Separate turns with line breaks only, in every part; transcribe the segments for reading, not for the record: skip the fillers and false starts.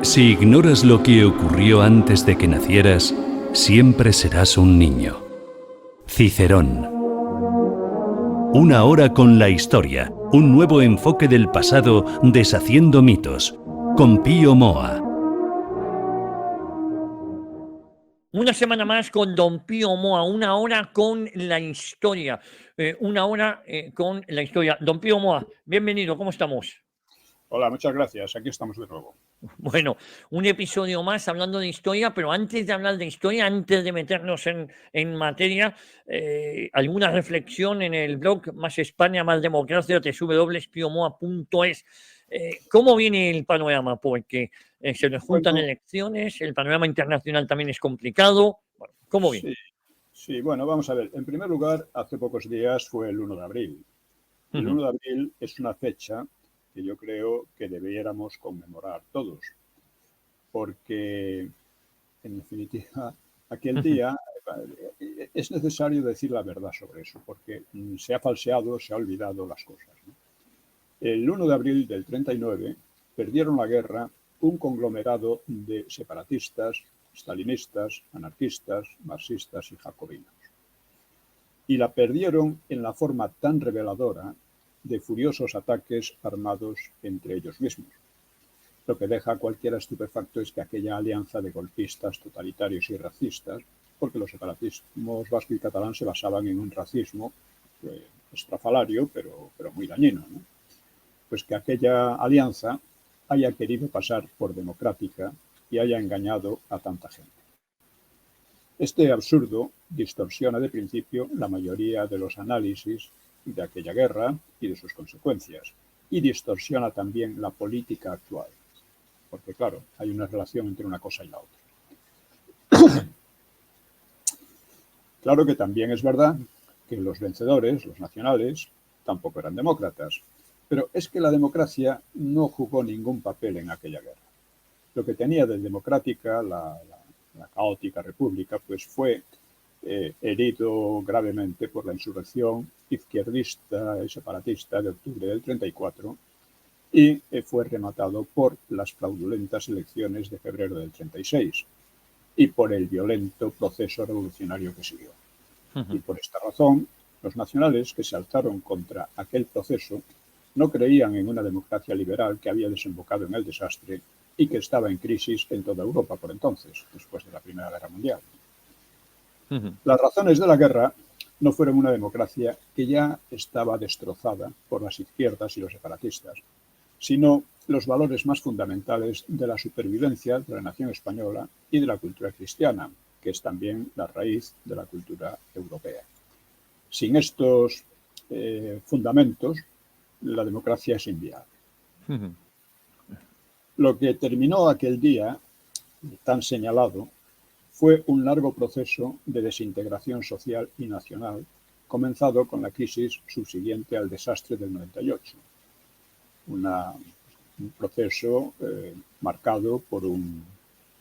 Si ignoras lo que ocurrió antes de que nacieras, siempre serás un niño. Cicerón. Una hora con la historia, un nuevo enfoque del pasado deshaciendo mitos, con Pío Moa.
Una semana más con Don Pío Moa, una hora con la historia, una hora con la historia. Don Pío Moa, bienvenido, ¿cómo estamos?
Hola, muchas gracias. Aquí estamos de nuevo.
Bueno, un episodio más hablando de historia, pero antes de hablar de historia, antes de meternos en materia, alguna reflexión en el blog Más España, Más Democracia, www.piomoa.es. ¿Cómo viene el panorama? Porque se nos juntan elecciones, el panorama internacional también es complicado. Bueno, ¿cómo viene?
Sí, bueno, vamos a ver. En primer lugar, hace pocos días fue el 1 de abril. El 1 de abril es una fecha que yo creo que debiéramos conmemorar todos, porque, en definitiva, aquel día es necesario decir la verdad sobre eso, porque se ha falseado, se ha olvidado las cosas, ¿no? El 1 de abril del 39 perdieron la guerra un conglomerado de separatistas, stalinistas, anarquistas, marxistas y jacobinos. Y la perdieron en la forma tan reveladora de furiosos ataques armados entre ellos mismos. Lo que deja a cualquiera estupefacto es que aquella alianza de golpistas totalitarios y racistas, porque los separatismos vasco y catalán se basaban en un racismo estrafalario, pero muy dañino, ¿no? Pues que aquella alianza haya querido pasar por democrática y haya engañado a tanta gente. Este absurdo distorsiona de principio la mayoría de los análisis de aquella guerra y de sus consecuencias, y distorsiona también la política actual, porque claro, hay una relación entre una cosa y la otra. Claro que también es verdad que los vencedores, los nacionales, tampoco eran demócratas, pero es que la democracia no jugó ningún papel en aquella guerra. Lo que tenía de democrática la caótica república, pues fue herido gravemente por la insurrección izquierdista y separatista de octubre del 34 y fue rematado por las fraudulentas elecciones de febrero del 36 y por el violento proceso revolucionario que siguió. Y por esta razón, los nacionales que se alzaron contra aquel proceso no creían en una democracia liberal que había desembocado en el desastre y que estaba en crisis en toda Europa por entonces, después de la Primera Guerra Mundial. Las razones de la guerra no fueron una democracia que ya estaba destrozada por las izquierdas y los separatistas, sino los valores más fundamentales de la supervivencia de la nación española y de la cultura cristiana, que es también la raíz de la cultura europea. Sin estos fundamentos, la democracia es inviable. Lo que terminó aquel día, tan señalado, fue un largo proceso de desintegración social y nacional, comenzado con la crisis subsiguiente al desastre del 98. Un proceso marcado por un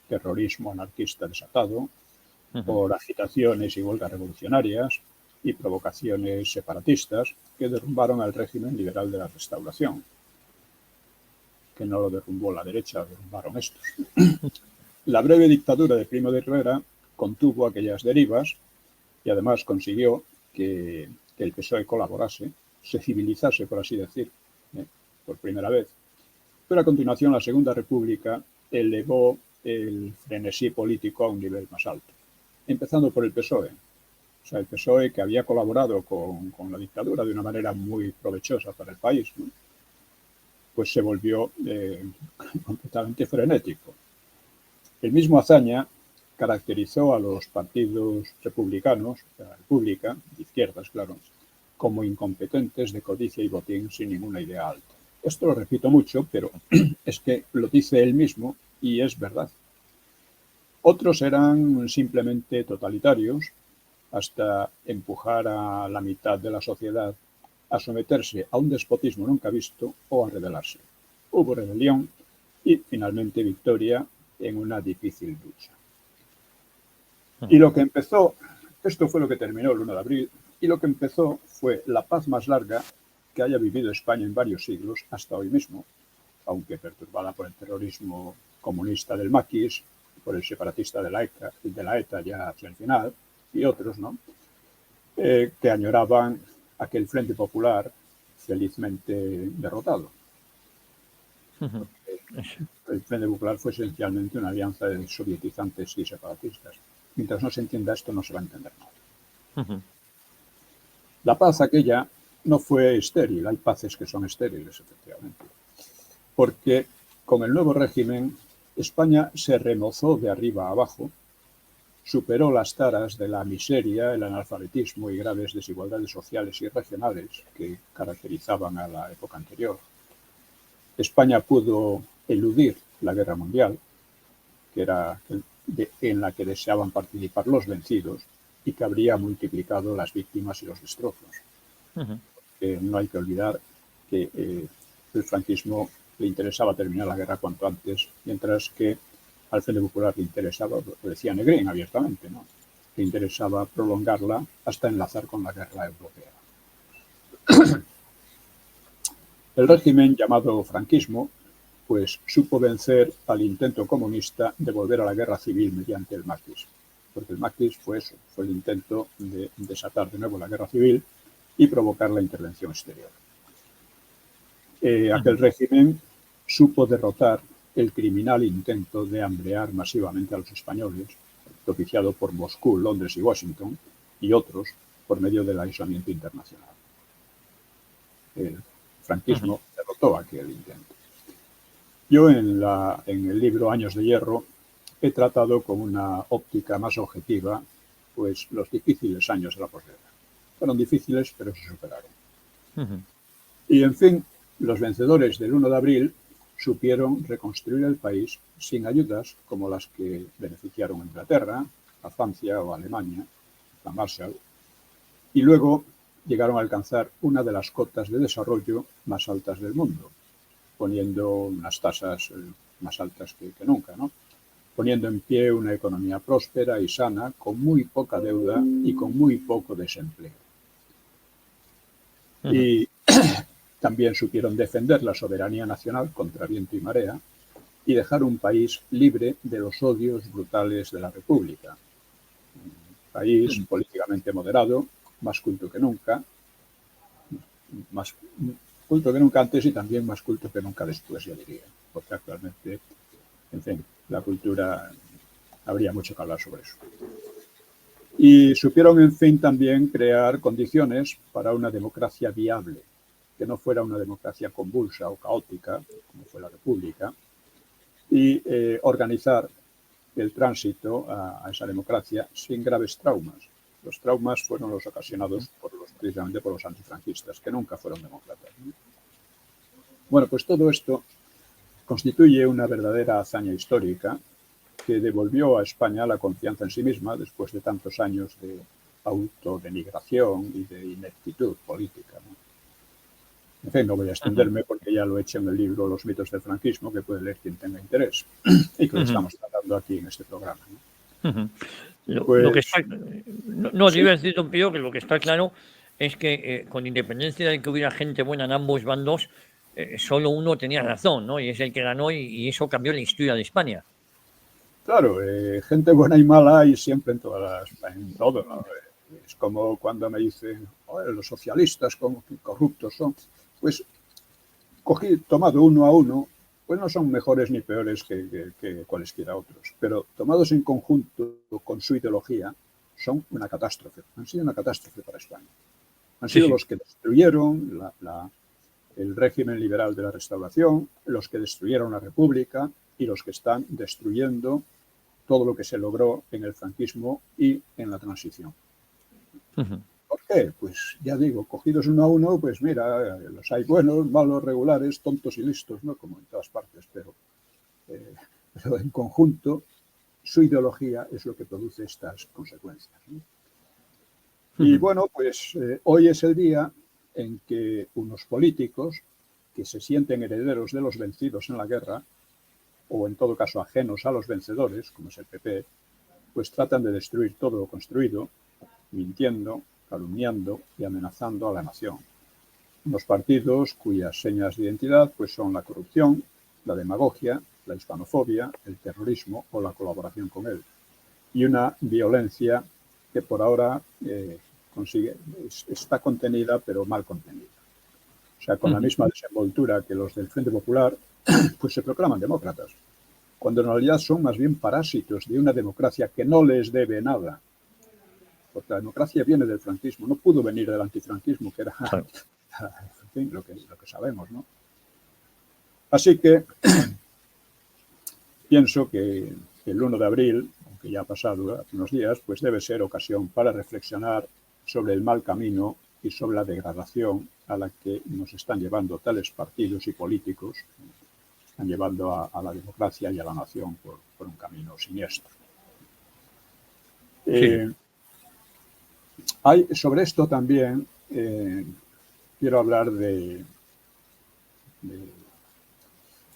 terrorismo anarquista desatado, por agitaciones y huelgas revolucionarias y provocaciones separatistas que derrumbaron al régimen liberal de la Restauración. Que no lo derrumbó la derecha, lo derrumbaron estos. La breve dictadura de Primo de Rivera contuvo aquellas derivas y además consiguió que el PSOE colaborase, se civilizase, por así decir, por primera vez. Pero a continuación la Segunda República elevó el frenesí político a un nivel más alto, empezando por el PSOE. O sea, el PSOE que había colaborado con la dictadura de una manera muy provechosa para el país, ¿no? Pues se volvió completamente frenético. El mismo hazaña caracterizó a los partidos republicanos, de la República, de izquierdas, claro, como incompetentes de codicia y botín sin ninguna idea alta. Esto lo repito mucho, pero es que lo dice él mismo y es verdad. Otros eran simplemente totalitarios, hasta empujar a la mitad de la sociedad a someterse a un despotismo nunca visto o a rebelarse. Hubo rebelión y finalmente victoria en una difícil lucha. Y lo que empezó, esto fue lo que terminó el 1 de abril, y lo que empezó fue la paz más larga que haya vivido España en varios siglos hasta hoy mismo, aunque perturbada por el terrorismo comunista del maquis, por el separatista de la ETA ya hacia el final, y otros, ¿no? Que añoraban aquel Frente Popular felizmente derrotado. El Frente Popular fue esencialmente una alianza de sovietizantes y separatistas. Mientras no se entienda esto, no se va a entender nada. La paz aquella no fue estéril, hay paces que son estériles, efectivamente, porque con el nuevo régimen España se remozó de arriba a abajo, superó las taras de la miseria, el analfabetismo y graves desigualdades sociales y regionales que caracterizaban a la época anterior. España pudo eludir la guerra mundial, que era en la que deseaban participar los vencidos y que habría multiplicado las víctimas y los destrozos. No hay que olvidar que el franquismo le interesaba terminar la guerra cuanto antes, mientras que al Frente Popular le interesaba, lo decía Negrín abiertamente, ¿no? Le interesaba prolongarla hasta enlazar con la guerra europea. El régimen llamado franquismo pues supo vencer al intento comunista de volver a la guerra civil mediante el maquis, porque el maquis fue eso, fue el intento de desatar de nuevo la guerra civil y provocar la intervención exterior. Aquel régimen supo derrotar el criminal intento de hambrear masivamente a los españoles, propiciado por Moscú, Londres y Washington, y otros por medio del aislamiento internacional. El franquismo derrotó aquel intento. Yo en el libro Años de Hierro he tratado con una óptica más objetiva pues los difíciles años de la posguerra. Fueron difíciles, pero se superaron. Y en fin, los vencedores del 1 de abril supieron reconstruir el país sin ayudas como las que beneficiaron a Inglaterra, a Francia o a Alemania, a Marshall, y luego llegaron a alcanzar una de las cotas de desarrollo más altas del mundo, poniendo unas tasas más altas que nunca, ¿no? Poniendo en pie una economía próspera y sana, con muy poca deuda y con muy poco desempleo. Y también supieron defender la soberanía nacional contra viento y marea y dejar un país libre de los odios brutales de la República. Un país políticamente moderado, más culto que nunca, más culto que nunca antes y también más culto que nunca después, yo diría, porque actualmente, en fin, la cultura, habría mucho que hablar sobre eso. Y supieron, en fin, también crear condiciones para una democracia viable, que no fuera una democracia convulsa o caótica, como fue la República, y organizar el tránsito a esa democracia sin graves traumas. Los traumas fueron los ocasionados precisamente por los antifranquistas, que nunca fueron demócratas, ¿no? Bueno, pues todo esto constituye una verdadera hazaña histórica que devolvió a España la confianza en sí misma después de tantos años de autodenigración y de ineptitud política, ¿no? En fin, no voy a extenderme porque ya lo he hecho en el libro Los mitos del franquismo, que puede leer quien tenga interés y que lo estamos tratando aquí en este programa, ¿no?
Lo que está, no,
¿sí?
iba a decir, don Pío, que lo que está claro es que con independencia de que hubiera gente buena en ambos bandos, solo uno tenía razón, ¿no? Y es el que ganó y eso cambió la historia de España.
Claro, gente buena y mala hay siempre en todo, ¿no? Es como cuando me dicen, los socialistas como que corruptos son. Pues tomado uno a uno, pues no son mejores ni peores que cualesquiera otros, pero tomados en conjunto con su ideología, son una catástrofe, han sido una catástrofe para España. Han sido los que destruyeron el régimen liberal de la Restauración, los que destruyeron la República y los que están destruyendo todo lo que se logró en el franquismo y en la transición. ¿Por qué? Pues ya digo, cogidos uno a uno, pues mira, los hay buenos, malos, regulares, tontos y listos, ¿no? Como en todas partes, pero en conjunto su ideología es lo que produce estas consecuencias, ¿no? Y bueno, pues hoy es el día en que unos políticos que se sienten herederos de los vencidos en la guerra, o en todo caso ajenos a los vencedores, como es el PP, pues tratan de destruir todo lo construido, mintiendo, calumniando y amenazando a la nación. Unos partidos cuyas señas de identidad pues son la corrupción, la demagogia, la hispanofobia, el terrorismo o la colaboración con él. Y una violencia que por ahora está contenida, pero mal contenida. O sea, con la misma desenvoltura que los del Frente Popular, pues se proclaman demócratas, cuando en realidad son más bien parásitos de una democracia que no les debe nada. Porque la democracia viene del franquismo, no pudo venir del antifranquismo, que era en fin, lo que sabemos, ¿no? Así que pienso que el 1 de abril, aunque ya ha pasado hace unos días, pues debe ser ocasión para reflexionar sobre el mal camino y sobre la degradación a la que nos están llevando tales partidos y políticos, están llevando a la democracia y a la nación por un camino siniestro.
Sí.
Sobre esto también quiero hablar de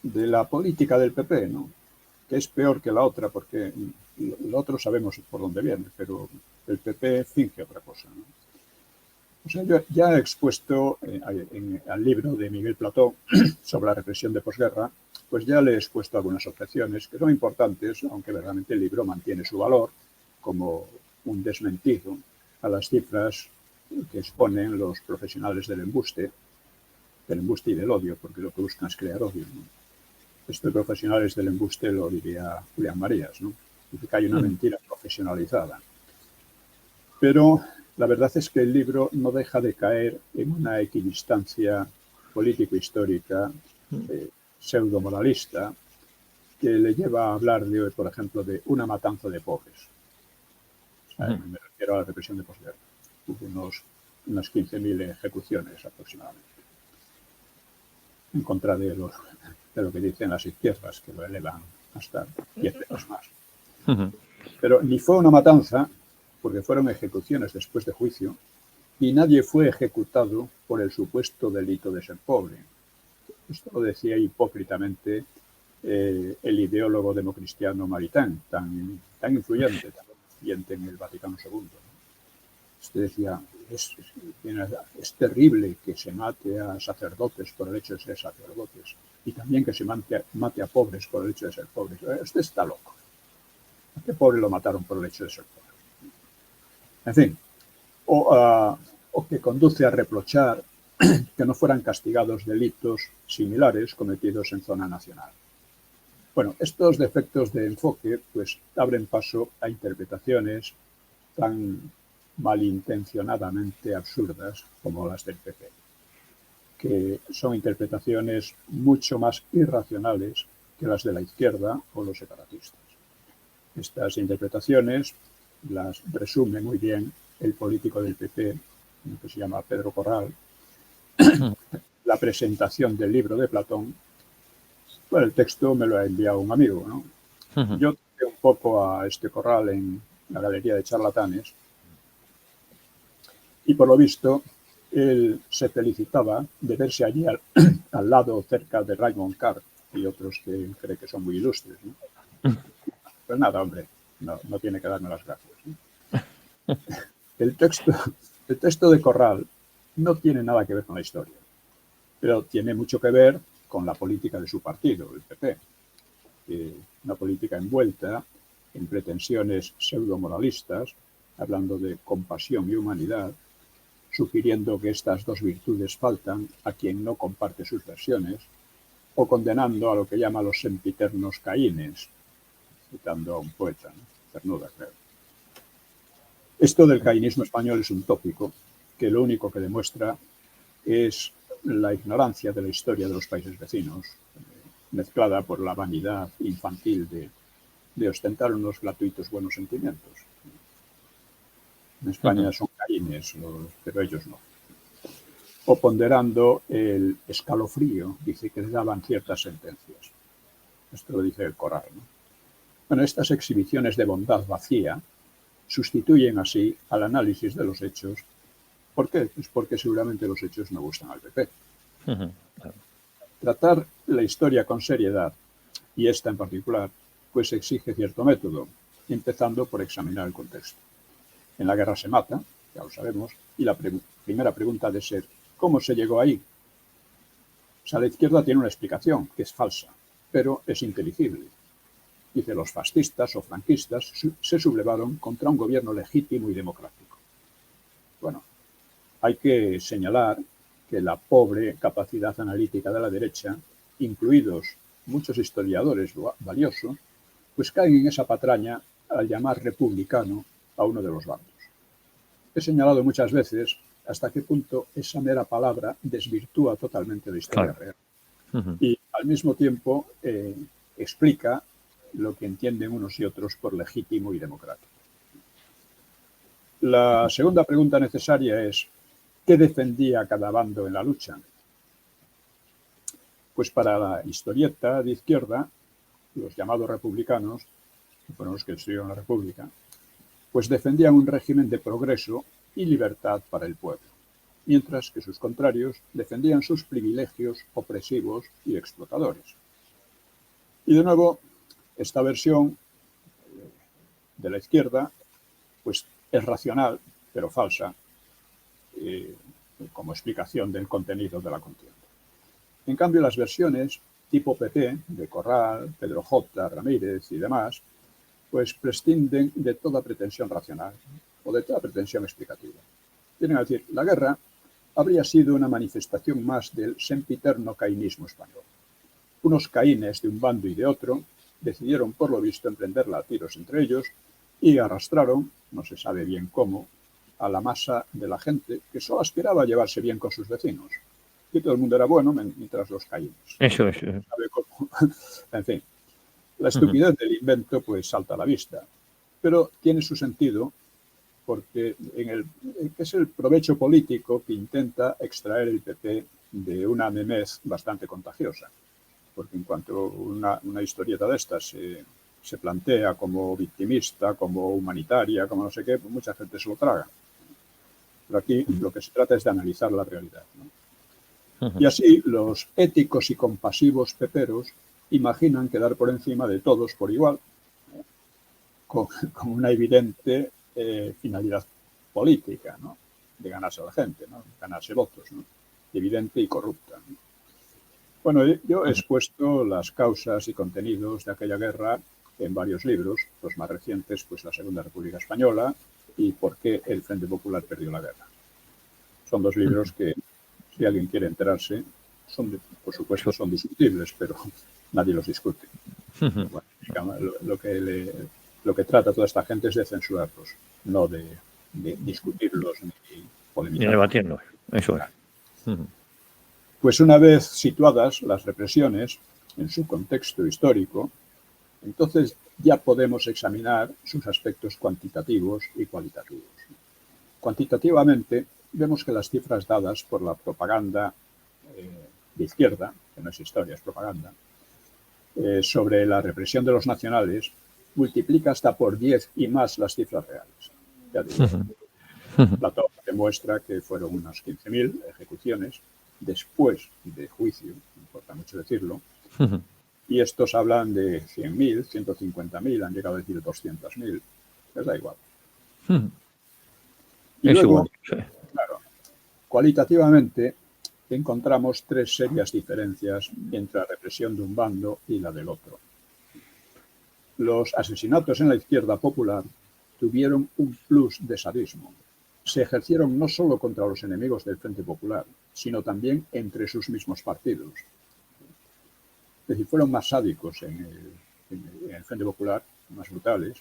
la política del PP, ¿no? Que es peor que la otra, porque lo otro sabemos por dónde viene, pero el PP finge otra cosa, ¿no? O sea, yo ya he expuesto al libro de Miguel Plató sobre la represión de posguerra, pues ya le he expuesto algunas objeciones que son importantes, aunque verdaderamente el libro mantiene su valor como un desmentido a las cifras que exponen los profesionales del embuste y del odio, porque lo que buscan es crear odio, ¿no? Estos profesionales del embuste lo diría Julián Marías, ¿no? Dice que hay una mentira profesionalizada. Pero la verdad es que el libro no deja de caer en una equidistancia político-histórica pseudo-moralista que le lleva a hablar, por ejemplo, de una matanza de pobres. O sea, me refiero a la represión de posguerra. Hubo unas 15.000 ejecuciones aproximadamente, en contra de lo que dicen las izquierdas, que lo elevan hasta 10 veces más. Pero ni fue una matanza, porque fueron ejecuciones después de juicio, y nadie fue ejecutado por el supuesto delito de ser pobre. Esto lo decía hipócritamente el ideólogo democristiano Maritain, tan influyente en el Vaticano II, ¿no? Este decía, es terrible que se mate a sacerdotes por el hecho de ser sacerdotes, y también que se mate a pobres por el hecho de ser pobres. Este está loco. ¿A qué pobre lo mataron por el hecho de ser pobre? En fin, o que conduce a reprochar que no fueran castigados delitos similares cometidos en zona nacional. Bueno, estos defectos de enfoque pues abren paso a interpretaciones tan malintencionadamente absurdas como las del PP, que son interpretaciones mucho más irracionales que las de la izquierda o los separatistas. Estas interpretaciones las resume muy bien el político del PP, que se llama Pedro Corral, la presentación del libro de Platón. Bueno, el texto me lo ha enviado un amigo, ¿no? Yo toqué un poco a este Corral en la Galería de Charlatanes y por lo visto él se felicitaba de verse allí al lado, cerca de Raymond Carr y otros que cree que son muy ilustres, ¿no? Pues nada, hombre, no tiene que darme las gracias, ¿no? El texto de Corral no tiene nada que ver con la historia, pero tiene mucho que ver con la política de su partido, el PP. Una política envuelta en pretensiones pseudo-moralistas, hablando de compasión y humanidad, sugiriendo que estas dos virtudes faltan a quien no comparte sus versiones, o condenando a lo que llama los sempiternos caínes, citando a un poeta, ¿no? Cernuda, creo. Esto del caínismo español es un tópico que lo único que demuestra es la ignorancia de la historia de los países vecinos, mezclada por la vanidad infantil de ostentar unos gratuitos buenos sentimientos. En España son caínes, pero ellos no. O ponderando el escalofrío, dice que le daban ciertas sentencias. Esto lo dice el Corral, ¿no? Bueno, estas exhibiciones de bondad vacía sustituyen así al análisis de los hechos. ¿Por qué? Pues porque seguramente los hechos no gustan al PP. Tratar la historia con seriedad, y esta en particular, pues exige cierto método, empezando por examinar el contexto. En la guerra se mata, ya lo sabemos, y la primera pregunta ha de ser, ¿cómo se llegó ahí? O sea, la izquierda tiene una explicación, que es falsa. pero es inteligible. Dice, los fascistas o franquistas se sublevaron contra un gobierno legítimo y democrático. Bueno, hay que señalar que la pobre capacidad analítica de la derecha, incluidos muchos historiadores valiosos, pues caen en esa patraña al llamar republicano a uno de los bandos. He señalado muchas veces hasta qué punto esa mera palabra desvirtúa totalmente la historia real. Y al mismo tiempo explica lo que entienden unos y otros por legítimo y democrático. La segunda pregunta necesaria es, ¿qué defendía cada bando en la lucha? Pues para la historieta de izquierda, los llamados republicanos, que fueron los que destruyeron la República, pues defendían un régimen de progreso y libertad para el pueblo, mientras que sus contrarios defendían sus privilegios opresivos y explotadores. Y de nuevo, esta versión de la izquierda pues es racional, pero falsa, como explicación del contenido de la contienda. En cambio, las versiones tipo PP, de Corral, Pedro J., Ramírez y demás, pues prescinden de toda pretensión racional o de toda pretensión explicativa. Vienen a decir, la guerra habría sido una manifestación más del sempiterno caínismo español. Unos caínes de un bando y de otro decidieron, por lo visto, emprenderla a tiros entre ellos y arrastraron, no se sabe bien cómo, a la masa de la gente que solo aspiraba a llevarse bien con sus vecinos. Y todo el mundo era bueno mientras los caínes.
Eso es.
¿Sabe cómo? En fin, la estupidez del invento pues salta a la vista, pero tiene su sentido porque es el provecho político que intenta extraer el PP de una memez bastante contagiosa. Porque en cuanto una historieta de estas se plantea como victimista, como humanitaria, como no sé qué, pues mucha gente se lo traga. Pero aquí lo que se trata es de analizar la realidad, ¿no? Y así los éticos y compasivos peperos imaginan quedar por encima de todos por igual, con una evidente finalidad política, ¿no? De ganarse a la gente, ¿no? Ganarse votos, ¿no? Evidente y corrupta, ¿no? Bueno, yo he expuesto las causas y contenidos de aquella guerra en varios libros, los más recientes, pues la Segunda República Española y por qué el Frente Popular perdió la guerra. Son dos libros que, si alguien quiere enterarse, por supuesto son discutibles, pero nadie los discute. Bueno, digamos, lo que trata toda esta gente es de censurarlos, no de discutirlos ni polemizar.
Ni debatirlos, eso es.
Pues una vez situadas las represiones en su contexto histórico, entonces ya podemos examinar sus aspectos cuantitativos y cualitativos. Cuantitativamente, vemos que las cifras dadas por la propaganda de izquierda, que no es historia, es propaganda, sobre la represión de los nacionales, multiplica hasta por 10 y más las cifras reales. Ya digo, Platón demuestra que fueron unas 15.000 ejecuciones después de juicio, importa mucho decirlo, y estos hablan de 100.000, 150.000, han llegado a decir 200.000, les da igual. Y luego, claro, cualitativamente encontramos tres serias diferencias entre la represión de un bando y la del otro. Los asesinatos en la izquierda popular tuvieron un plus de sadismo. Se ejercieron no solo contra los enemigos del Frente Popular, sino también entre sus mismos partidos. Es decir, fueron más sádicos en el Frente Popular, más brutales,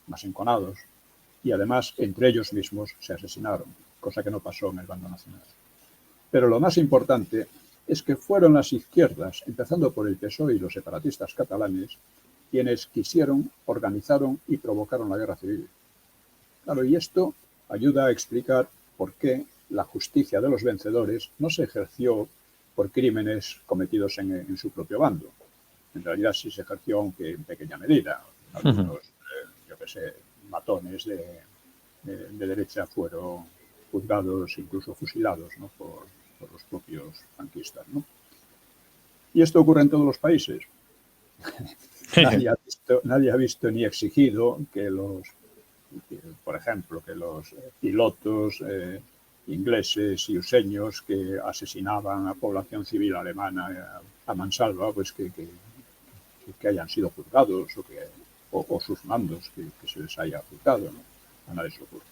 más enconados, y además entre ellos mismos se asesinaron, cosa que no pasó en el bando nacional. Pero lo más importante es que fueron las izquierdas, empezando por el PSOE y los separatistas catalanes, quienes quisieron, organizaron y provocaron la guerra civil. Claro, y esto ayuda a explicar por qué la justicia de los vencedores no se ejerció por crímenes cometidos en su propio bando. En realidad sí se ejerció, aunque en pequeña medida. Algunos, yo qué sé, matones de derecha fueron juzgados, incluso fusilados, ¿no? por los propios franquistas, ¿no? Y esto ocurre en todos los países. Nadie ha visto ni exigido que por ejemplo, que los pilotos ingleses y useños que asesinaban a población civil alemana a mansalva, pues que que hayan sido juzgados o sus mandos que se les haya juzgado, ¿no? A nadie se le ocurre.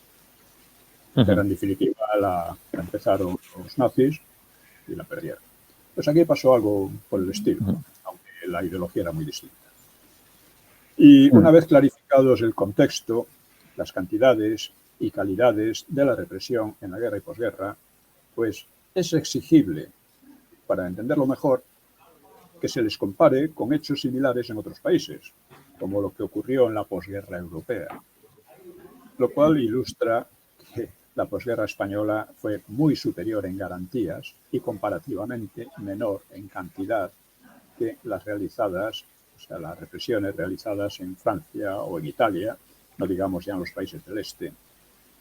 Pero en definitiva la empezaron los nazis y la perdieron. Pues aquí pasó algo por el estilo, ¿no? Aunque la ideología era muy distinta. Y una vez clarificados el contexto, las cantidades y calidades de la represión en la guerra y posguerra, pues es exigible, para entenderlo mejor, que se les compare con hechos similares en otros países, como lo que ocurrió en la posguerra europea, lo cual ilustra que la posguerra española fue muy superior en garantías y comparativamente menor en cantidad que las realizadas, o sea, las represiones realizadas en Francia o en Italia, no digamos ya en los países del este,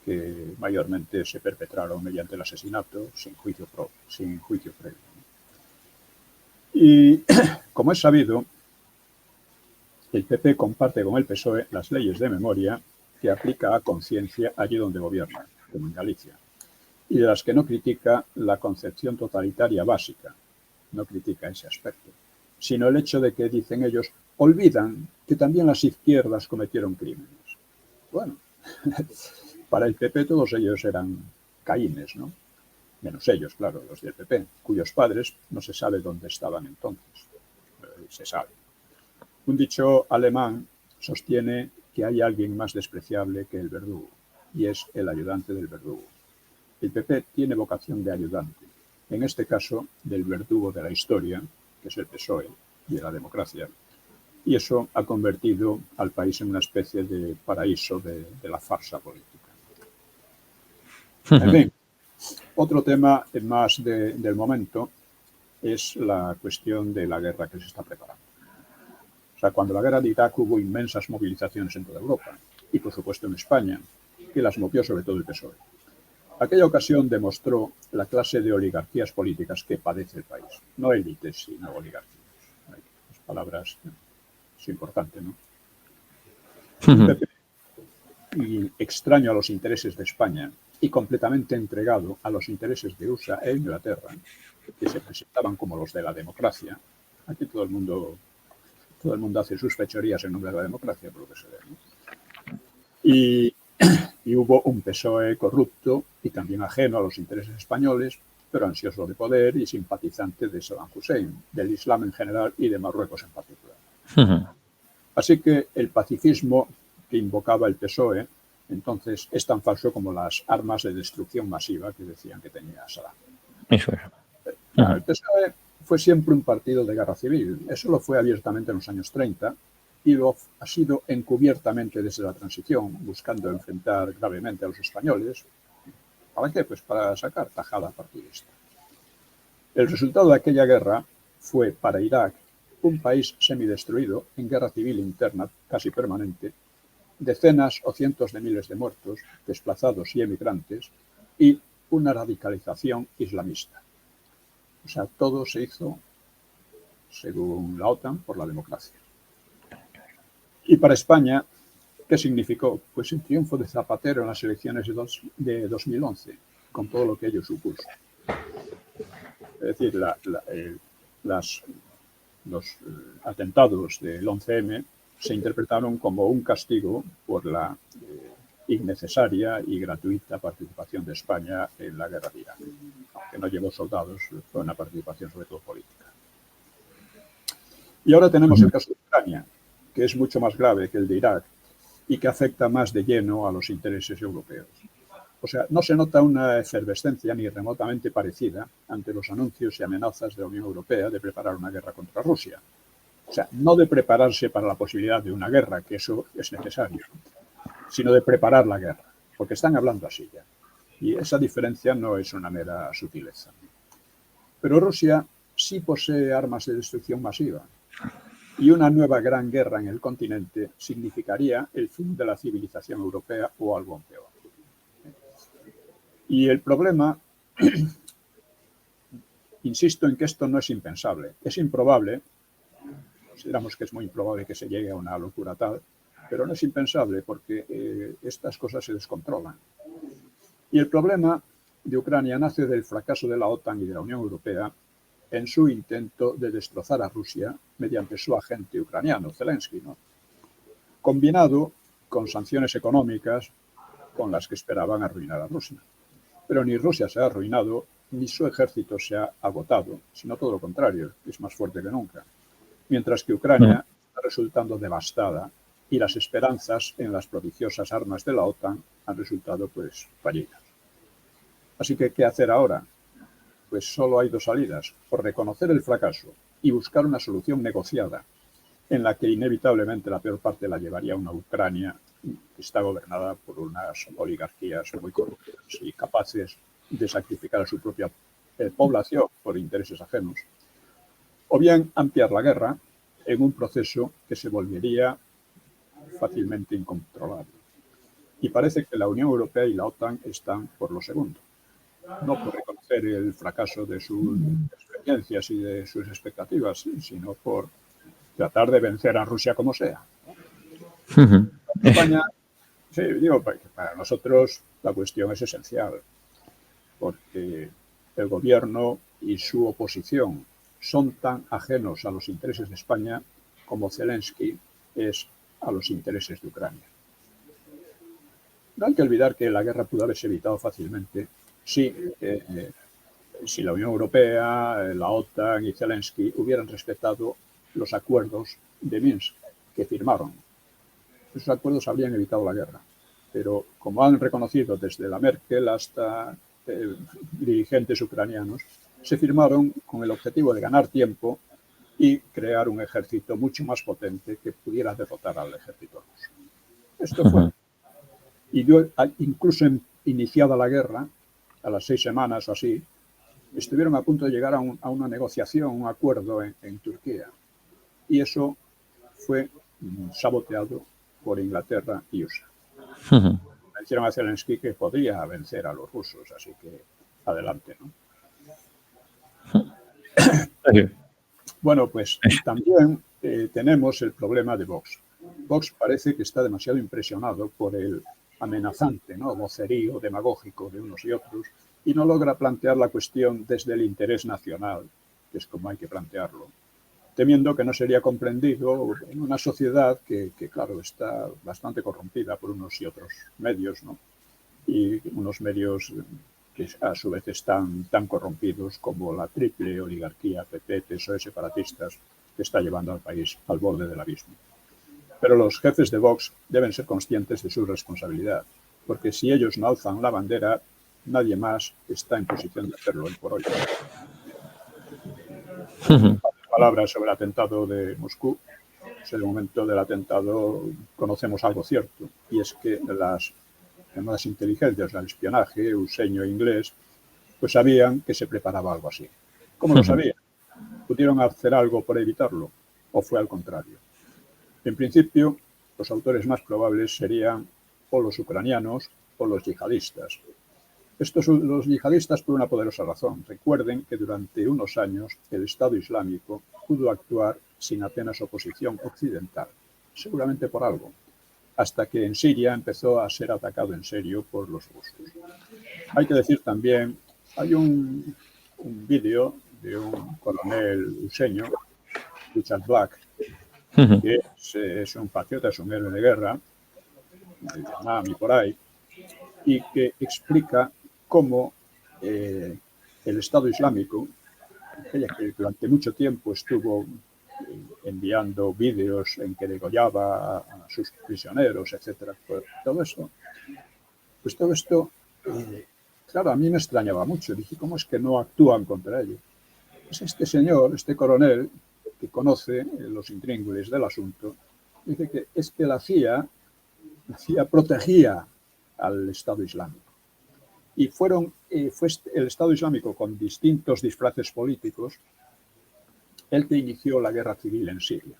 que mayormente se perpetraron mediante el asesinato sin juicio previo. Y como es sabido, el PP comparte con el PSOE las leyes de memoria que aplica a conciencia allí donde gobierna, como en Galicia, y de las que no critica la concepción totalitaria básica, no critica ese aspecto, sino el hecho de que, dicen ellos, olvidan que también las izquierdas cometieron crímenes. Bueno, para el PP todos ellos eran caínes, ¿no? Menos ellos, claro, los del PP, cuyos padres no se sabe dónde estaban entonces. Se sabe. Un dicho alemán sostiene que hay alguien más despreciable que el verdugo, y es el ayudante del verdugo. El PP tiene vocación de ayudante, en este caso del verdugo de la historia, que es el PSOE, y de la democracia, y eso ha convertido al país en una especie de paraíso de la farsa política. En fin, otro tema más del momento es la cuestión de la guerra que se está preparando. O sea, cuando la guerra de Irak hubo inmensas movilizaciones en toda Europa y, por supuesto, en España, que las movió sobre todo el PSOE. Aquella ocasión demostró la clase de oligarquías políticas que padece el país. No élites, sino oligarquías. Las palabras es importante, ¿no? Un PP extraño a los intereses de España y completamente entregado a los intereses de USA e Inglaterra, que se presentaban como los de la democracia. Aquí todo el mundo hace sus fechorías en nombre de la democracia, por lo que se ve, ¿no? Y hubo un PSOE corrupto y también ajeno a los intereses españoles, pero ansioso de poder y simpatizante de Saddam Hussein, del Islam en general y de Marruecos en particular. Así que el pacifismo que invocaba el PSOE entonces es tan falso como las armas de destrucción masiva que decían que tenía Saddam.
Eso es.
El PSOE fue siempre un partido de guerra civil. Eso lo fue abiertamente en los años 30 y lo ha sido encubiertamente desde la transición, buscando enfrentar gravemente a los españoles. ¿Para qué? Pues para sacar tajada partidista. El resultado de aquella guerra fue para Irak un país semidestruido en guerra civil interna casi permanente, decenas o cientos de miles de muertos, desplazados y emigrantes, y una radicalización islamista. O sea, todo se hizo, según la OTAN, por la democracia. Y para España, ¿qué significó? Pues el triunfo de Zapatero en las elecciones de 2011, con todo lo que ello supuso. Es decir, los atentados del 11M se interpretaron como un castigo por la innecesaria y gratuita participación de España en la guerra de Irak, que no llevó soldados, fue una participación sobre todo política. Y ahora tenemos el caso de Ucrania, que es mucho más grave que el de Irak y que afecta más de lleno a los intereses europeos. O sea, no se nota una efervescencia ni remotamente parecida ante los anuncios y amenazas de la Unión Europea de preparar una guerra contra Rusia. O sea, no de prepararse para la posibilidad de una guerra, que eso es necesario, sino de preparar la guerra, porque están hablando así ya. Y esa diferencia no es una mera sutileza. Pero Rusia sí posee armas de destrucción masiva. Y una nueva gran guerra en el continente significaría el fin de la civilización europea o algo peor. Y el problema, insisto en que esto no es impensable, es improbable, consideramos que es muy improbable que se llegue a una locura tal, pero no es impensable porque estas cosas se descontrolan. Y el problema de Ucrania nace del fracaso de la OTAN y de la Unión Europea en su intento de destrozar a Rusia mediante su agente ucraniano, Zelensky, ¿no? Combinado con sanciones económicas con las que esperaban arruinar a Rusia. Pero ni Rusia se ha arruinado, ni su ejército se ha agotado, sino todo lo contrario, es más fuerte que nunca. Mientras que Ucrania está resultando devastada y las esperanzas en las prodigiosas armas de la OTAN han resultado, pues, fallidas. Así que, ¿qué hacer ahora? Pues solo hay dos salidas: o reconocer el fracaso y buscar una solución negociada, en la que inevitablemente la peor parte la llevaría una Ucrania que está gobernada por unas oligarquías muy corruptas y capaces de sacrificar a su propia población por intereses ajenos, o bien ampliar la guerra en un proceso que se volvería fácilmente incontrolable. Y parece que la Unión Europea y la OTAN están por lo segundo, no por reconocer el fracaso de sus experiencias y de sus expectativas, sino por tratar de vencer a Rusia como sea. España, sí, digo, para nosotros la cuestión es esencial, porque el gobierno y su oposición son tan ajenos a los intereses de España como Zelensky es a los intereses de Ucrania. No hay que olvidar que la guerra pudo haberse evitado fácilmente si la Unión Europea, la OTAN y Zelensky hubieran respetado los acuerdos de Minsk que firmaron. Esos acuerdos habrían evitado la guerra. Pero como han reconocido desde la Merkel hasta dirigentes ucranianos, se firmaron con el objetivo de ganar tiempo y crear un ejército mucho más potente que pudiera derrotar al ejército ruso. Esto fue. Y incluso iniciada la guerra, a las 6 semanas o así, estuvieron a punto de llegar a una negociación, un acuerdo en Turquía. Y eso fue saboteado por Inglaterra y USA. Hicieron a Zelensky que podría vencer a los rusos, así que adelante, ¿no? Bueno, pues también tenemos el problema de Vox. Vox parece que está demasiado impresionado por el amenazante, ¿no?, vocerío demagógico de unos y otros, y no logra plantear la cuestión desde el interés nacional, que es como hay que plantearlo, temiendo que no sería comprendido en una sociedad que claro, está bastante corrompida por unos y otros medios, ¿no? Y unos medios que a su vez están tan corrompidos como la triple oligarquía PP, PSOE, separatistas, que está llevando al país al borde del abismo. Pero los jefes de Vox deben ser conscientes de su responsabilidad, porque si ellos no alzan la bandera, nadie más está en posición de hacerlo hoy por hoy. Palabras sobre el atentado de Moscú. En el momento del atentado conocemos algo cierto, y es que las llamadas inteligencias, el espionaje, useño inglés, pues sabían que se preparaba algo así. ¿Cómo lo sabían? ¿Pudieron hacer algo por evitarlo? ¿O fue al contrario? En principio, los autores más probables serían o los ucranianos o los yihadistas. Estos son los yihadistas por una poderosa razón. Recuerden que durante unos años el Estado Islámico pudo actuar sin apenas oposición occidental, seguramente por algo, hasta que en Siria empezó a ser atacado en serio por los rusos. Hay que decir también, hay un vídeo de un coronel useño, Richard Black, que es un patriota, es un héroe de guerra, de Vietnam y por ahí, y que explica cómo el Estado Islámico, que durante mucho tiempo estuvo enviando vídeos en que degollaba a sus prisioneros, etcétera, pues todo esto, claro, a mí me extrañaba mucho. Dije, ¿cómo es que no actúan contra ello? Pues este señor, este coronel, que conoce los intríngulis del asunto, dice que es que la CIA protegía al Estado Islámico. Y fue el Estado Islámico, con distintos disfraces políticos, el que inició la guerra civil en Siria.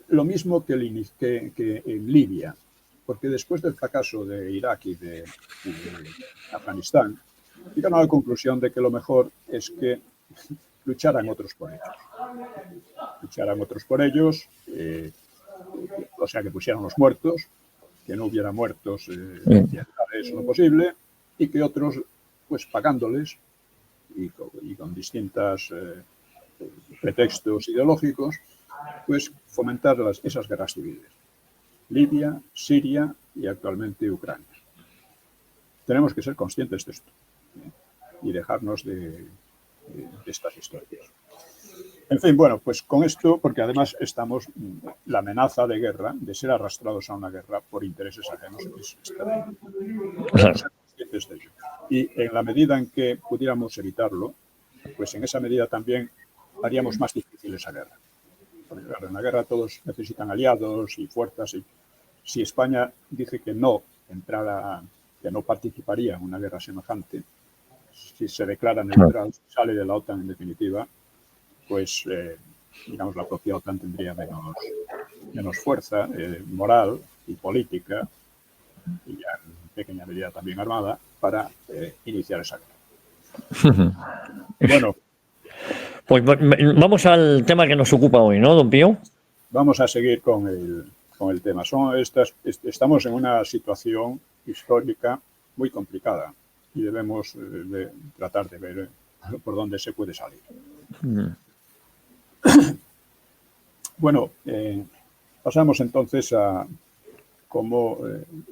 Lo mismo que en Libia, porque después del fracaso de Irak y de Afganistán, llegaron a la conclusión de que lo mejor es que lucharan otros por ellos. O sea, que pusieran los muertos, que no hubiera muertos occidentales lo posible, y que otros pues pagándoles y con distintos pretextos ideológicos, pues fomentar esas guerras civiles. Libia, Siria y actualmente Ucrania. Tenemos que ser conscientes de esto y dejarnos de estas historias. En fin, bueno, pues con esto, porque además estamos, la amenaza de guerra, de ser arrastrados a una guerra por intereses ajenos, es terrible. Ser conscientes de ello. Y en la medida en que pudiéramos evitarlo, pues en esa medida también haríamos más difícil esa guerra. Porque claro, en la guerra todos necesitan aliados y fuerzas. Y si España dice que no entrara, que no participaría en una guerra semejante, si se declara neutral, sale de la OTAN en definitiva, pues, digamos, la propia OTAN tendría menos fuerza moral y política, y ya en pequeña medida también armada, para iniciar esa guerra. Bueno.
Pues vamos al tema que nos ocupa hoy, ¿no, don Pío?
Vamos a seguir con el tema. Estamos en una situación histórica muy complicada y debemos de tratar de ver por dónde se puede salir. Bueno, pasamos entonces a cómo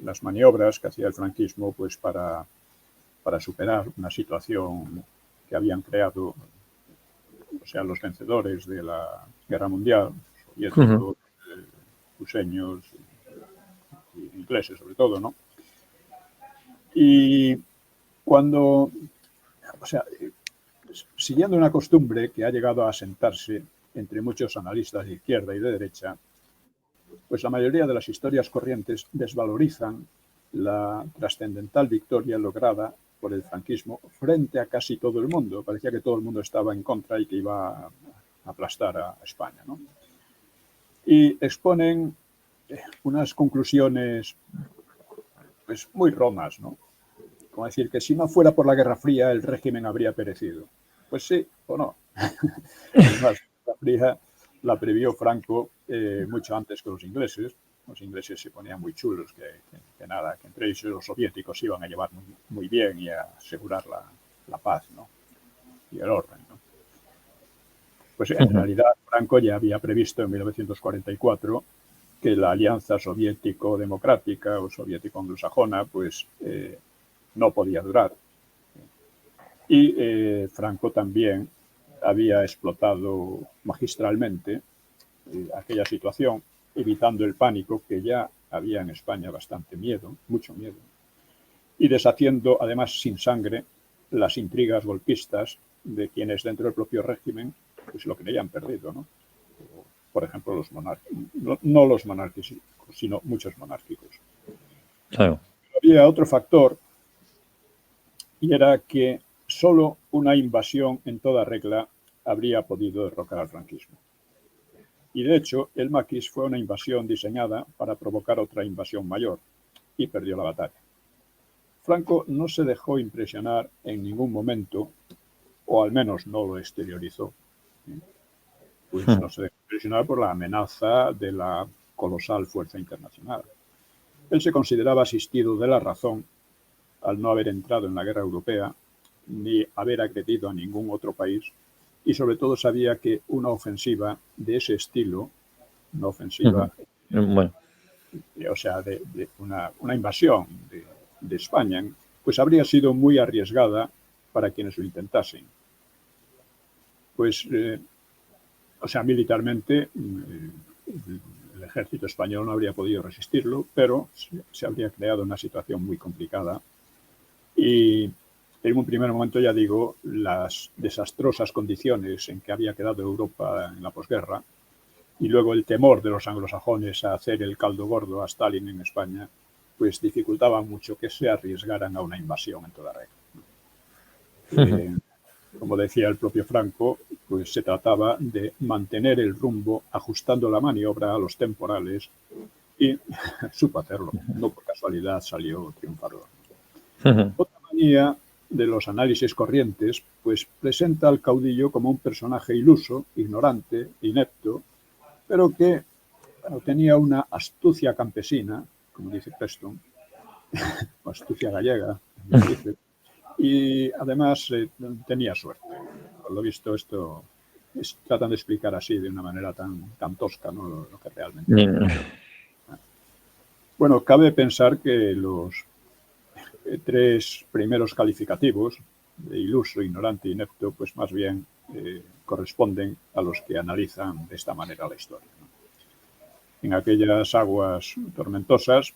las maniobras que hacía el franquismo pues para superar una situación que habían creado, o sea, los vencedores de la Guerra Mundial, soviéticos, ruseños, ingleses sobre todo, ¿no? Y cuando, o sea, siguiendo una costumbre que ha llegado a asentarse entre muchos analistas de izquierda y de derecha, pues la mayoría de las historias corrientes desvalorizan la trascendental victoria lograda por el franquismo frente a casi todo el mundo. Parecía que todo el mundo estaba en contra y que iba a aplastar a España, ¿no? Y exponen unas conclusiones pues muy romas, ¿no? Como decir que si no fuera por la Guerra Fría el régimen habría perecido. Pues sí o no. Además, la Fría la previó Franco mucho antes que los ingleses. Los ingleses se ponían muy chulos que nada, que entre ellos los soviéticos iban a llevar muy bien y a asegurar la paz, ¿no? Y el orden, ¿no? Pues en realidad Franco ya había previsto en 1944 que la alianza soviético-democrática o soviético-anglosajona pues no podía durar. Y Franco también había explotado magistralmente aquella situación, evitando el pánico que ya había en España bastante miedo, mucho miedo, y deshaciendo, además sin sangre, las intrigas golpistas de quienes dentro del propio régimen pues lo creían perdido, ¿no? Por ejemplo, los monárquicos, no los monárquicos, sino muchos monárquicos.
Claro.
Había otro factor, y era que solo una invasión en toda regla habría podido derrocar al franquismo. Y de hecho, el maquis fue una invasión diseñada para provocar otra invasión mayor, y perdió la batalla. Franco no se dejó impresionar en ningún momento, o al menos no lo exteriorizó. Pues no se dejó impresionar por la amenaza de la colosal fuerza internacional. Él se consideraba asistido de la razón al no haber entrado en la guerra europea ni haber agredido a ningún otro país, y sobre todo sabía que una ofensiva de ese estilo, una ofensiva, o sea, de una invasión de España, pues habría sido muy arriesgada para quienes lo intentasen. Pues, o sea, militarmente el ejército español no habría podido resistirlo, pero se habría creado una situación muy complicada. Y en un primer momento, ya digo, las desastrosas condiciones en que había quedado Europa en la posguerra y luego el temor de los anglosajones a hacer el caldo gordo a Stalin en España, pues dificultaban mucho que se arriesgaran a una invasión en toda regla. Como decía el propio Franco, pues se trataba de mantener el rumbo ajustando la maniobra a los temporales y supo hacerlo. No por casualidad salió triunfador. Otra manía de los análisis corrientes, pues presenta al caudillo como un personaje iluso, ignorante, inepto, pero que tenía una astucia campesina, como dice Preston, o astucia gallega, dice, Y además tenía suerte. Por lo visto, esto tratan de explicar así de una manera tan tosca, ¿no? Lo que realmente. Bueno, cabe pensar que los tres primeros calificativos, de iluso, ignorante y inepto, pues más bien corresponden a los que analizan de esta manera la historia, ¿no? En aquellas aguas tormentosas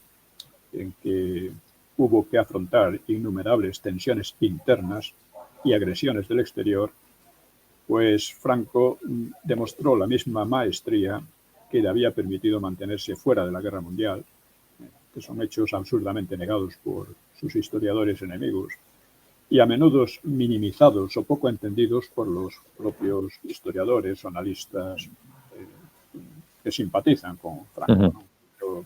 en que hubo que afrontar innumerables tensiones internas y agresiones del exterior, pues Franco demostró la misma maestría que le había permitido mantenerse fuera de la guerra mundial, que son hechos absurdamente negados por sus historiadores enemigos y a menudo minimizados o poco entendidos por los propios historiadores o analistas que simpatizan con Franco, ¿no? Pero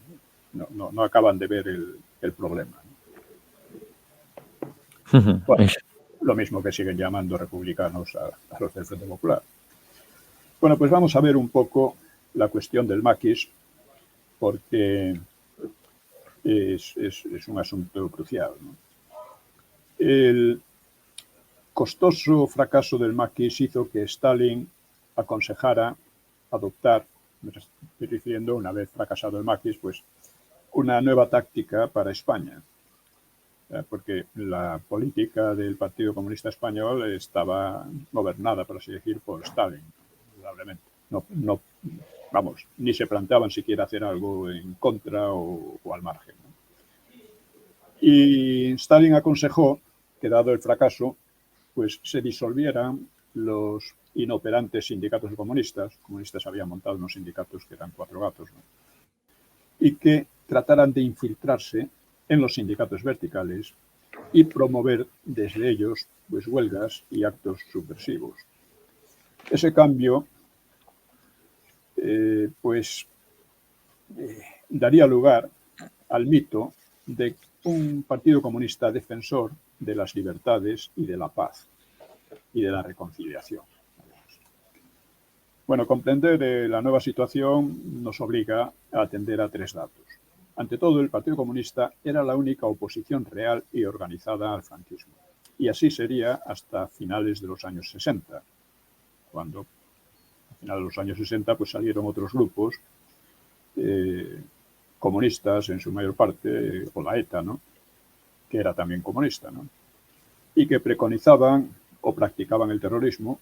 no acaban de ver el problema, ¿no? Bueno, lo mismo que siguen llamando republicanos a los del Frente Popular. Bueno, pues vamos a ver un poco la cuestión del maquis, porque es un asunto crucial, ¿no? El costoso fracaso del maquis hizo que Stalin aconsejara adoptar, me estoy diciendo, una vez fracasado el maquis, pues una nueva táctica para España, porque la política del Partido Comunista Español estaba gobernada, por así decir, por Stalin, probablemente. No, vamos, ni se planteaban siquiera hacer algo en contra o al margen, ¿no? Y Stalin aconsejó que, dado el fracaso, pues se disolvieran los inoperantes sindicatos comunistas. Comunistas habían montado unos sindicatos que eran 4 gatos, ¿no? Y que trataran de infiltrarse en los sindicatos verticales y promover desde ellos pues huelgas y actos subversivos. Ese cambio daría lugar al mito de un partido comunista defensor de las libertades y de la paz y de la reconciliación. Bueno, comprender la nueva situación nos obliga a atender a 3 datos. Ante todo, el Partido Comunista era la única oposición real y organizada al franquismo. Y así sería hasta finales de los años 60, cuando a finales de los años 60 pues salieron otros grupos comunistas en su mayor parte, o la ETA, ¿no?, que era también comunista, ¿no?, y que preconizaban o practicaban el terrorismo,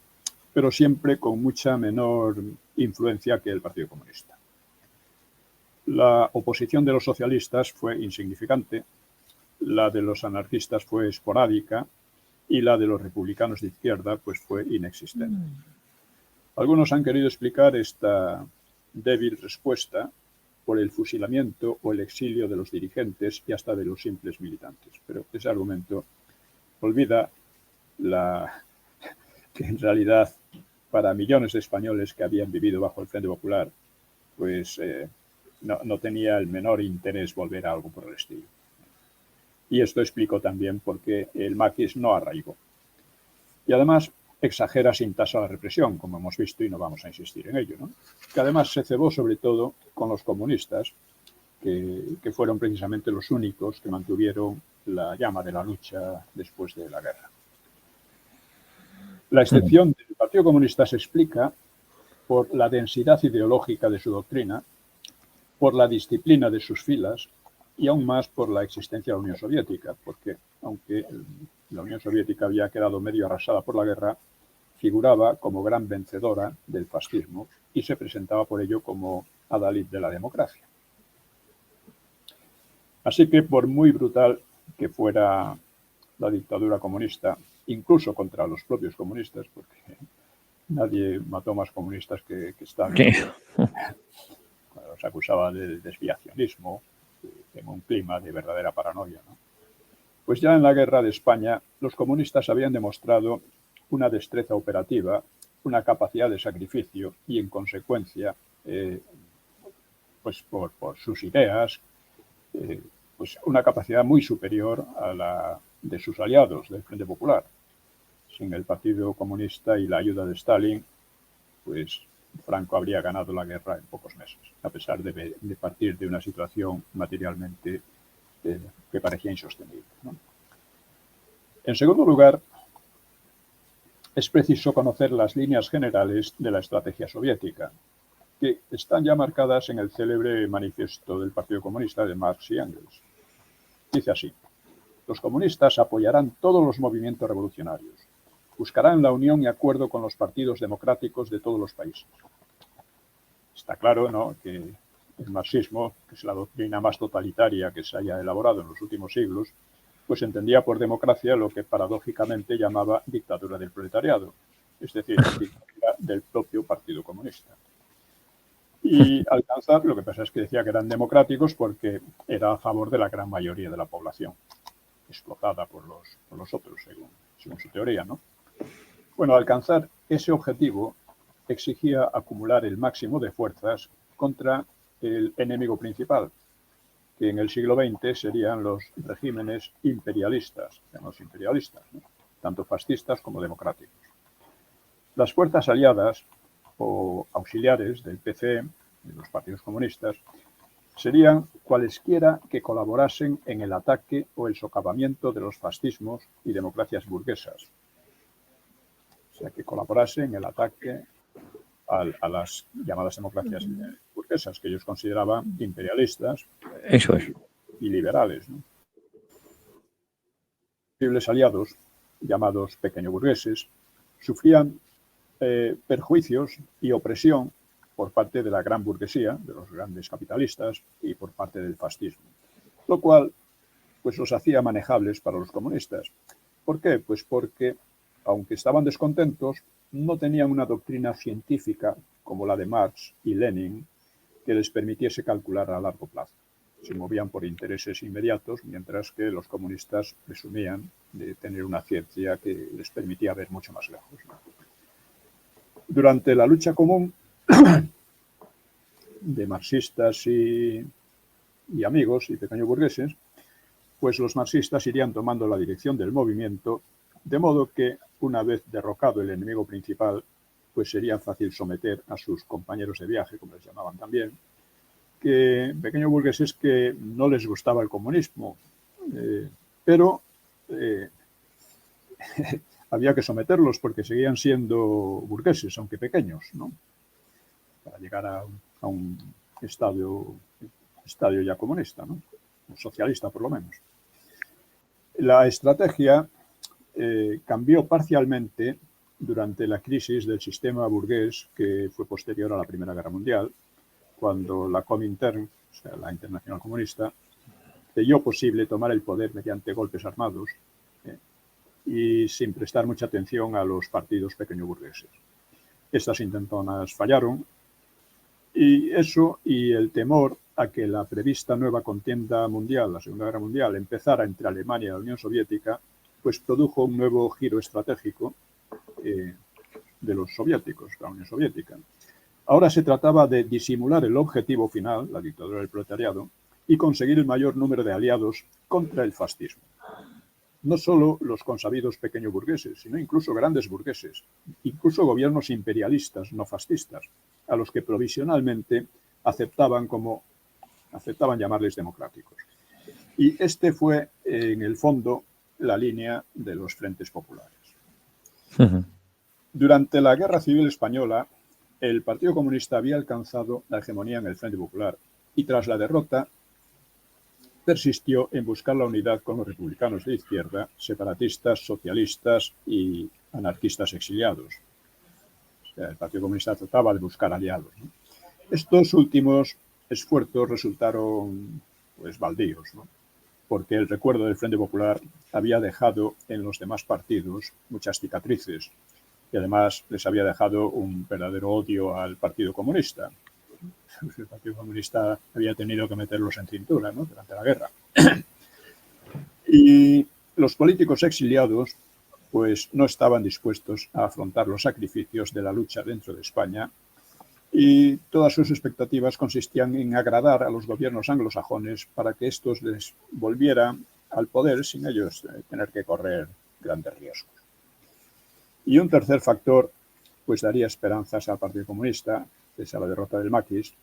pero siempre con mucha menor influencia que el Partido Comunista. La oposición de los socialistas fue insignificante, la de los anarquistas fue esporádica y la de los republicanos de izquierda pues fue inexistente. Algunos han querido explicar esta débil respuesta por el fusilamiento o el exilio de los dirigentes y hasta de los simples militantes, pero ese argumento olvida que en realidad para millones de españoles que habían vivido bajo el Frente Popular pues no tenía el menor interés volver a algo por el estilo. Y esto explicó también por qué el maquis no arraigó. Y además exagera sin tasa la represión, como hemos visto, y no vamos a insistir en ello, ¿no? Que además se cebó sobre todo con los comunistas, que fueron precisamente los únicos que mantuvieron la llama de la lucha después de la guerra. La excepción del Partido Comunista se explica por la densidad ideológica de su doctrina, por la disciplina de sus filas y aún más por la existencia de la Unión Soviética, porque aunque la Unión Soviética había quedado medio arrasada por la guerra, figuraba como gran vencedora del fascismo y se presentaba por ello como adalid de la democracia. Así que por muy brutal que fuera la dictadura comunista, incluso contra los propios comunistas, porque nadie mató más comunistas que Stalin, cuando los acusaba de desviacionismo, en un clima de verdadera paranoia, ¿no? Pues ya en la guerra de España, los comunistas habían demostrado una destreza operativa, una capacidad de sacrificio y, en consecuencia, pues por sus ideas, pues una capacidad muy superior a la de sus aliados del Frente Popular. Sin el Partido Comunista y la ayuda de Stalin, pues Franco habría ganado la guerra en pocos meses, a pesar de partir de una situación materialmente que parecía insostenible, ¿no? En segundo lugar, es preciso conocer las líneas generales de la estrategia soviética, que están ya marcadas en el célebre manifiesto del Partido Comunista de Marx y Engels. Dice así: los comunistas apoyarán todos los movimientos revolucionarios, buscarán la unión y acuerdo con los partidos democráticos de todos los países. Está claro, ¿no?, que el marxismo, que es la doctrina más totalitaria que se haya elaborado en los últimos siglos, pues entendía por democracia lo que paradójicamente llamaba dictadura del proletariado, es decir, dictadura del propio Partido Comunista. Y alcanzar, lo que pasa es que decía que eran democráticos porque era a favor de la gran mayoría de la población, explotada por los otros, según su teoría, ¿no? Bueno, alcanzar ese objetivo exigía acumular el máximo de fuerzas contra el enemigo principal, que en el siglo XX serían los regímenes imperialistas, llamados imperialistas, ¿no?, tanto fascistas como democráticos. Las fuerzas aliadas o auxiliares del PC, de los partidos comunistas, serían cualesquiera que colaborasen en el ataque o el socavamiento de los fascismos y democracias burguesas. O sea, que colaborasen en el ataque a las llamadas democracias burguesas, que ellos consideraban imperialistas.
Eso es.
Y liberales, ¿no? Posibles aliados, llamados pequeñoburgueses, sufrían perjuicios y opresión por parte de la gran burguesía, de los grandes capitalistas, y por parte del fascismo, lo cual pues los hacía manejables para los comunistas. ¿Por qué? Pues porque, aunque estaban descontentos, no tenían una doctrina científica como la de Marx y Lenin que les permitiese calcular a largo plazo. Se movían por intereses inmediatos, mientras que los comunistas presumían de tener una ciencia que les permitía ver mucho más lejos, ¿no? Durante la lucha común de marxistas y amigos y pequeñoburgueses, pues los marxistas irían tomando la dirección del movimiento, de modo que, una vez derrocado el enemigo principal, pues sería fácil someter a sus compañeros de viaje, como les llamaban también, que pequeñoburgueses que no les gustaba el comunismo, pero había que someterlos porque seguían siendo burgueses, aunque pequeños, ¿no?, para llegar a un estadio ya comunista, ¿no?, socialista por lo menos. La estrategia cambió parcialmente durante la crisis del sistema burgués que fue posterior a la Primera Guerra Mundial, cuando la Comintern, o sea, la Internacional Comunista, creyó posible tomar el poder mediante golpes armados y sin prestar mucha atención a los partidos pequeñoburgueses. Estas intentonas fallaron, y eso y el temor a que la prevista nueva contienda mundial, la Segunda Guerra Mundial, empezara entre Alemania y la Unión Soviética, pues produjo un nuevo giro estratégico de los soviéticos, la Unión Soviética. Ahora se trataba de disimular el objetivo final, la dictadura del proletariado, y conseguir el mayor número de aliados contra el fascismo. No solo los consabidos pequeñoburgueses, sino incluso grandes burgueses, incluso gobiernos imperialistas no fascistas, a los que provisionalmente aceptaban llamarles democráticos. Y este fue, en el fondo, la línea de los frentes populares.
Ujú.
Durante la Guerra Civil Española, el Partido Comunista había alcanzado la hegemonía en el Frente Popular y, tras la derrota, persistió en buscar la unidad con los republicanos de izquierda, separatistas, socialistas y anarquistas exiliados. O sea, el Partido Comunista trataba de buscar aliados, ¿no? Estos últimos esfuerzos resultaron pues baldíos, ¿no?, porque el recuerdo del Frente Popular había dejado en los demás partidos muchas cicatrices y además les había dejado un verdadero odio al Partido Comunista. El Partido Comunista había tenido que meterlos en cintura, ¿no?, durante la guerra. Y los políticos exiliados pues no estaban dispuestos a afrontar los sacrificios de la lucha dentro de España, y todas sus expectativas consistían en agradar a los gobiernos anglosajones para que estos les volvieran al poder sin ellos tener que correr grandes riesgos. Y un tercer factor pues daría esperanzas al Partido Comunista, pese a la derrota del maquis,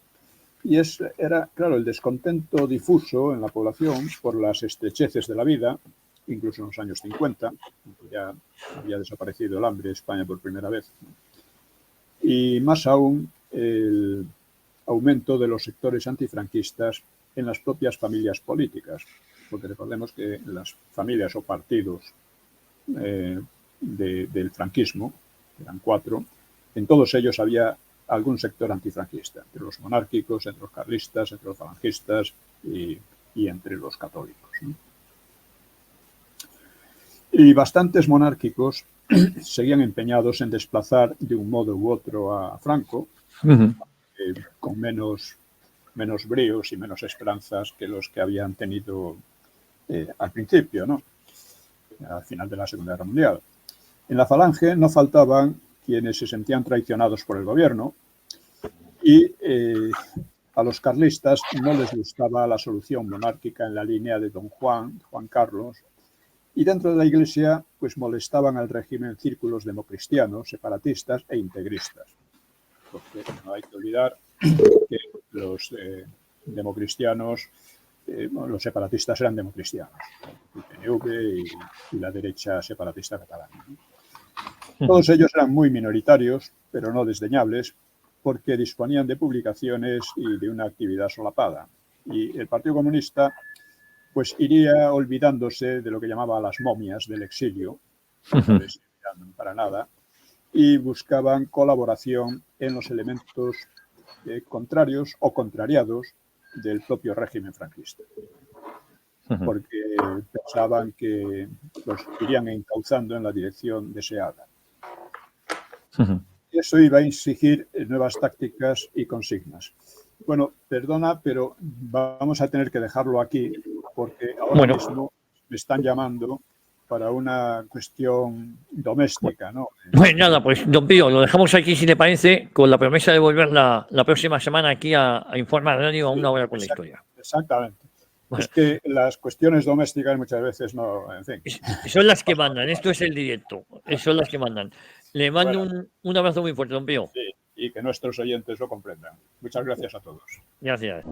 y era, claro, el descontento difuso en la población por las estrecheces de la vida, incluso en los años 50, ya había desaparecido el hambre en España por primera vez. Y más aún, el aumento de los sectores antifranquistas en las propias familias políticas, porque recordemos que las familias o partidos del franquismo, eran 4, en todos ellos había algún sector antifranquista, entre los monárquicos, entre los carlistas, entre los falangistas y entre los católicos, ¿no? Y bastantes monárquicos seguían empeñados en desplazar de un modo u otro a Franco, con menos bríos y menos esperanzas que los que habían tenido al principio, ¿no? Al final de la Segunda Guerra Mundial. En la Falange no faltaban quienes se sentían traicionados por el gobierno y a los carlistas no les gustaba la solución monárquica en la línea de don Juan Carlos, y dentro de la Iglesia pues molestaban al régimen círculos democristianos, separatistas e integristas. Porque no hay que olvidar que los democristianos, los separatistas eran democristianos, el PNV y la derecha separatista catalana, ¿no? Todos ellos eran muy minoritarios, pero no desdeñables, porque disponían de publicaciones y de una actividad solapada. Y el Partido Comunista pues iría olvidándose de lo que llamaba las momias del exilio, no les servían para nada, y buscaban colaboración en los elementos contrarios o contrariados del propio régimen franquista, porque pensaban que los irían encauzando en la dirección deseada. Y eso iba a exigir nuevas tácticas y consignas. Bueno, perdona, pero vamos a tener que dejarlo aquí, porque ahora mismo me están llamando para una cuestión doméstica, ¿no?
Bueno, nada, pues don Pío, lo dejamos aquí si le parece, con la promesa de volver la próxima semana aquí a Informar Radio a una hora con la historia.
Exactamente. Bueno. Es que las cuestiones domésticas muchas veces no, en fin.
Son las que mandan, esto es el directo, son las que mandan. Le mando un abrazo muy fuerte, don Pío.
Sí, y que nuestros oyentes lo comprendan. Muchas gracias a todos.
Gracias.